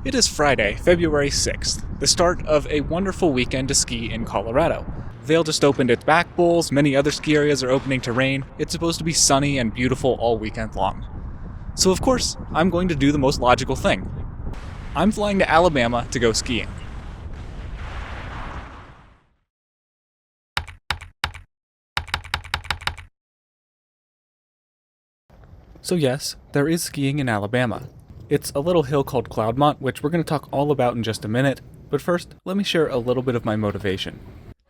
It is Friday, February 6th, the start of a wonderful weekend to ski in Colorado. Vail just opened its back bowls, many other ski areas are opening to rain. It's supposed to be sunny and beautiful all weekend long. So of course, I'm going to do the most logical thing. I'm flying to Alabama to go skiing. So yes, there is skiing in Alabama. It's a little hill called Cloudmont, which we're going to talk all about in just a minute, but first, let me share a little bit of my motivation.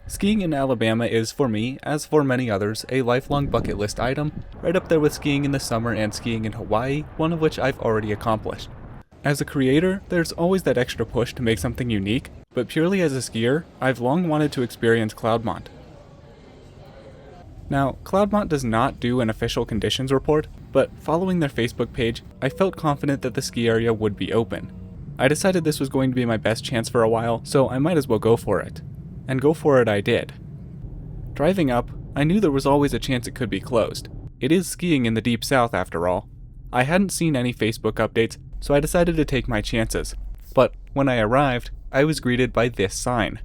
Skiing in Alabama is, for me, as for many others, a lifelong bucket list item, right up there with skiing in the summer and skiing in Hawaii, one of which I've already accomplished. As a creator, there's always that extra push to make something unique, but purely as a skier, I've long wanted to experience Cloudmont. Now, Cloudmont does not do an official conditions report, but following their Facebook page, I felt confident that the ski area would be open. I decided this was going to be my best chance for a while, so I might as well go for it. And go for it I did. Driving up, I knew there was always a chance it could be closed. It is skiing in the deep south after all. I hadn't seen any Facebook updates, so I decided to take my chances. But when I arrived, I was greeted by this sign.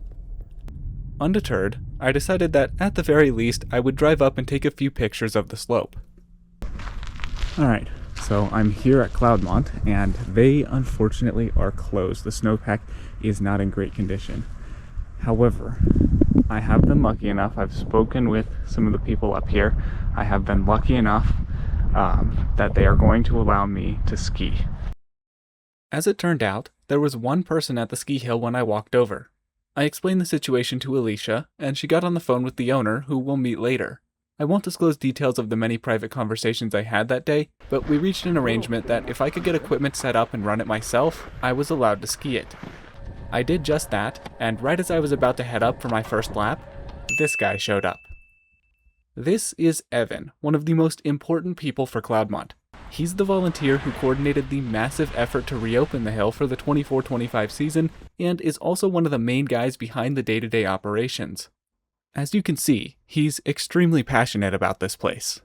Undeterred, I decided that at the very least, I would drive up and take a few pictures of the slope. Alright, so I'm here at Cloudmont, and they unfortunately are closed. The snowpack is not in great condition. However, I have been lucky enough, I've spoken with some of the people up here, I have been lucky enough that they are going to allow me to ski. As it turned out, there was one person at the ski hill when I walked over. I explained the situation to Alicia, and she got on the phone with the owner, who we'll meet later. I won't disclose details of the many private conversations I had that day, but we reached an arrangement that if I could get equipment set up and run it myself, I was allowed to ski it. I did just that, and right as I was about to head up for my first lap, this guy showed up. This is Evan, one of the most important people for Cloudmont. He's the volunteer who coordinated the massive effort to reopen the hill for the 24-25 season, and is also one of the main guys behind the day-to-day operations. As you can see, he's extremely passionate about this place.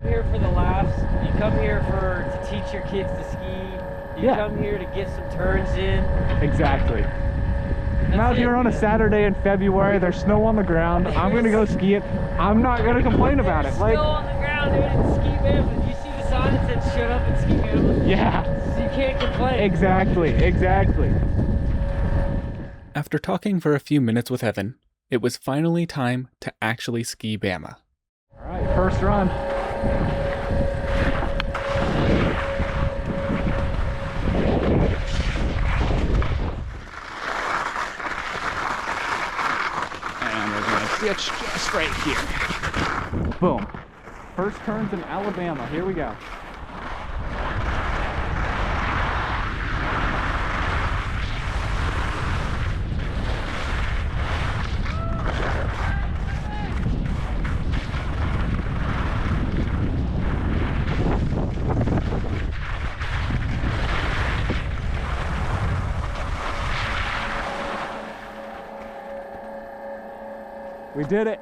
Here for the laughs, you come here to teach your kids to ski, you come here to get some turns in. Exactly. I'm out here on a Saturday in February, there's snow on the ground, I'm gonna go ski it, I'm not gonna complain about it. Snow on the ground, dude, it's ski bama. You see the sign that said shut up and ski bama? Yeah. So you can't complain. Exactly. After talking for a few minutes with Evan, it was finally time to actually ski Bama. Alright, first run. And we're going to ditch just right here. Boom. First turns in Alabama. Here we go. We did it.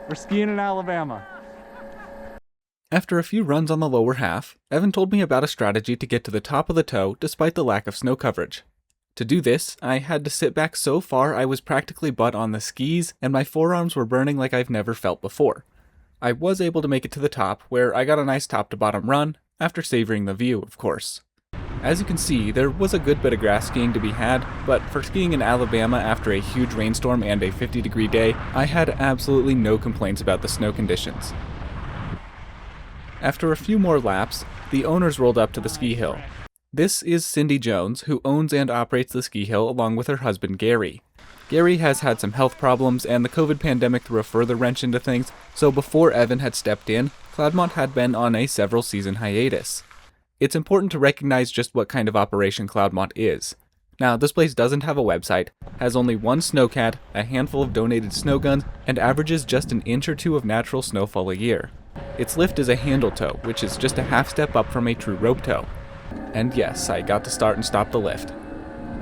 We're skiing in Alabama. After a few runs on the lower half, Evan told me about a strategy to get to the top of the toe despite the lack of snow coverage. To do this, I had to sit back so far I was practically butt on the skis, and my forearms were burning like I've never felt before. I was able to make it to the top, where I got a nice top to bottom run, after savoring the view, of course. As you can see, there was a good bit of grass skiing to be had, but for skiing in Alabama after a huge rainstorm and a 50-degree day, I had absolutely no complaints about the snow conditions. After a few more laps, the owners rolled up to the ski hill. This is Cindy Jones, who owns and operates the ski hill along with her husband Gary. Gary has had some health problems, and the COVID pandemic threw a further wrench into things, so before Evan had stepped in, Cloudmont had been on a several-season hiatus. It's important to recognize just what kind of operation Cloudmont is. Now, this place doesn't have a website, has only one Snowcat, a handful of donated snow guns, and averages just an inch or two of natural snowfall a year. Its lift is a handle tow, which is just a half step up from a true rope tow. And yes, I got to start and stop the lift.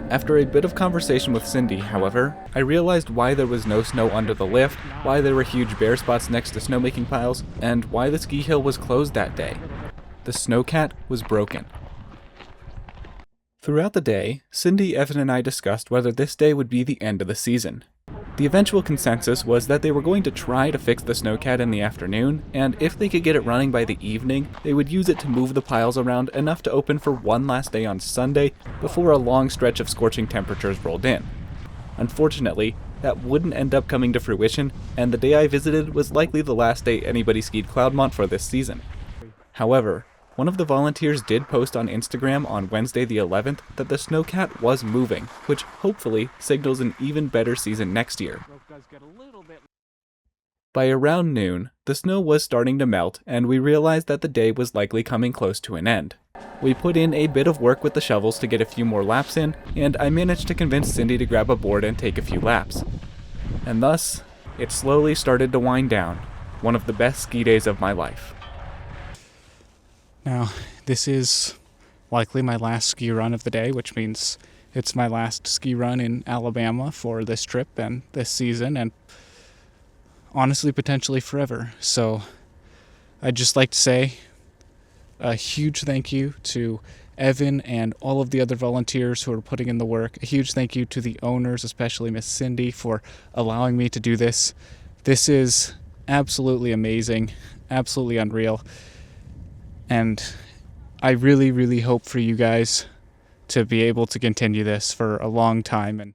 After a bit of conversation with Cindy, however, I realized why there was no snow under the lift, why there were huge bare spots next to snowmaking piles, and why the ski hill was closed that day. The Snowcat was broken. Throughout the day, Cindy, Evan, and I discussed whether this day would be the end of the season. The eventual consensus was that they were going to try to fix the Snowcat in the afternoon, and if they could get it running by the evening, they would use it to move the piles around enough to open for one last day on Sunday before a long stretch of scorching temperatures rolled in. Unfortunately, that wouldn't end up coming to fruition, and the day I visited was likely the last day anybody skied Cloudmont for this season. However, one of the volunteers did post on Instagram on Wednesday the 11th that the Snowcat was moving, which hopefully signals an even better season next year. By around noon, the snow was starting to melt, and we realized that the day was likely coming close to an end. We put in a bit of work with the shovels to get a few more laps in, and I managed to convince Cindy to grab a board and take a few laps. And thus, it slowly started to wind down, one of the best ski days of my life. Now, this is likely my last ski run of the day, which means it's my last ski run in Alabama for this trip and this season, and honestly, potentially forever. So I'd just like to say a huge thank you to Evan and all of the other volunteers who are putting in the work. A huge thank you to the owners, especially Miss Cindy, for allowing me to do this. This is absolutely amazing, absolutely unreal. And I really, really hope for you guys to be able to continue this for a long time. And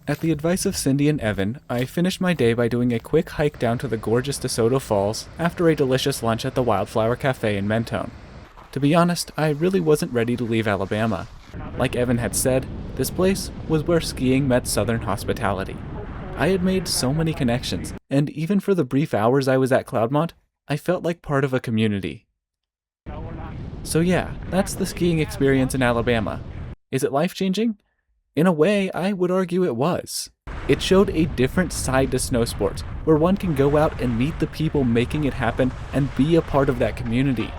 At the advice of Cindy and Evan, I finished my day by doing a quick hike down to the gorgeous DeSoto Falls after a delicious lunch at the Wildflower Cafe in Mentone. To be honest, I really wasn't ready to leave Alabama. Like Evan had said, this place was where skiing met Southern hospitality. I had made so many connections, and even for the brief hours I was at Cloudmont, I felt like part of a community. So yeah, that's the skiing experience in Alabama. Is it life-changing? In a way, I would argue it was. It showed a different side to snow sports, where one can go out and meet the people making it happen and be a part of that community.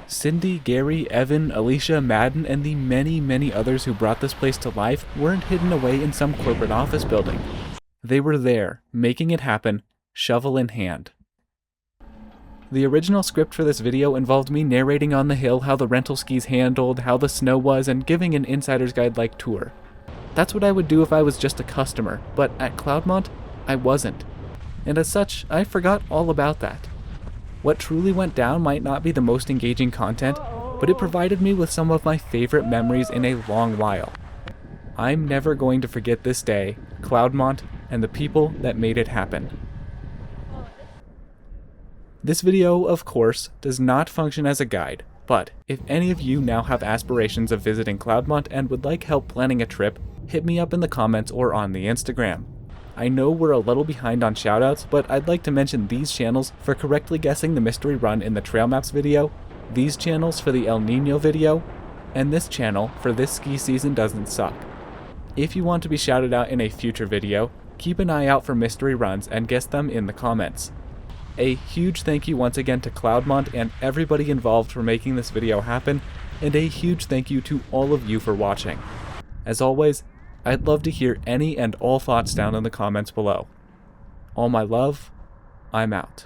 Cindy, Gary, Evan, Alicia, Madden, and the many, many others who brought this place to life weren't hidden away in some corporate office building. They were there, making it happen, shovel in hand. The original script for this video involved me narrating on the hill how the rental skis handled, how the snow was, and giving an insider's guide-like tour. That's what I would do if I was just a customer, but at Cloudmont, I wasn't. And as such, I forgot all about that. What truly went down might not be the most engaging content, but it provided me with some of my favorite memories in a long while. I'm never going to forget this day, Cloudmont, and the people that made it happen. This video, of course, does not function as a guide, but if any of you now have aspirations of visiting Cloudmont and would like help planning a trip, hit me up in the comments or on the Instagram. I know we're a little behind on shoutouts, but I'd like to mention these channels for correctly guessing the mystery run in the trail maps video, these channels for the El Nino video, and this channel for This Ski Season Doesn't Suck. If you want to be shouted out in a future video, keep an eye out for mystery runs and guess them in the comments. A huge thank you once again to Cloudmont and everybody involved for making this video happen, and a huge thank you to all of you for watching. As always, I'd love to hear any and all thoughts down in the comments below. All my love, I'm out.